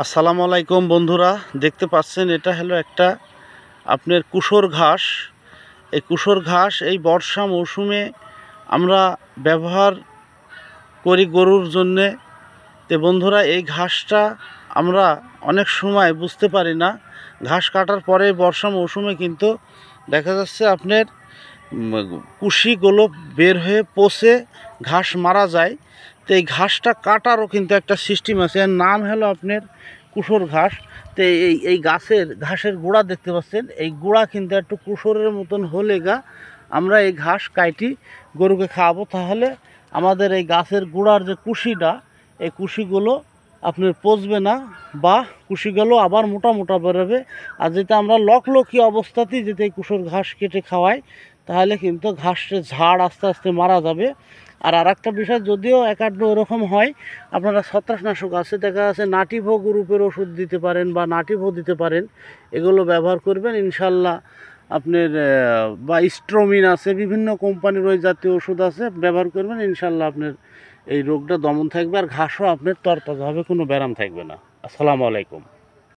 আসসালামু আলাইকুম বন্ধুরা, দেখতে পাচ্ছেন এটা হলো একটা আপনার কুশর ঘাস। এই কুশর ঘাস এই বর্ষা মৌসুমে আমরা ব্যবহার করি গরুর জন্যে। তো বন্ধুরা, এই ঘাসটা আমরা অনেক সময় বুঝতে পারি না। ঘাস কাটার পরে বর্ষা মৌসুমে কিন্তু দেখা যাচ্ছে আপনার কুশিগুলো বের হয়ে পচে ঘাস মারা যায়। তো এই ঘাসটা কাটারও কিন্তু একটা সিস্টেম আছে, এর নাম হলো আপনার কুশর ঘাস। তো এই ঘাসের গোড়া দেখতে পাচ্ছেন, এই গোড়া কিন্তু একটু কুশরের মতন হলে আমরা এই ঘাস কাটি গরুকে খাওয়াবো, তাহলে আমাদের এই গাছের গোড়ার যে কুশিটা, এই কুশিগুলো আপনার পচবে না বা কুশিগুলো আবার মোটা মোটা বেরোবে। আর যেটা আমরা লকলকি অবস্থাতেই যেতে এই কুশর ঘাস কেটে খাওয়াই, তাহলে কিন্তু ঘাসের ঝাড় আস্তে আস্তে মারা যাবে। আর একটা বিষয়, যদিও একাড্ড ওরকম হয়, আপনারা ছত্রাকনাশক আছে, দেখা যাচ্ছে নাটিভো গ্রুপের ওষুধ দিতে পারেন বা নাটিভো দিতে পারেন, এগুলো ব্যবহার করবেন ইনশাল্লাহ। আপনার বা স্ট্রোমিন আছে, বিভিন্ন কোম্পানির ওই জাতীয় ওষুধ আছে, ব্যবহার করবেন ইনশাল্লাহ আপনার এই রোগটা দমন থাকবে আর ঘাসও আপনার তরতাজা হবে, কোনো ব্যারাম থাকবে না। আসসালামু আলাইকুম।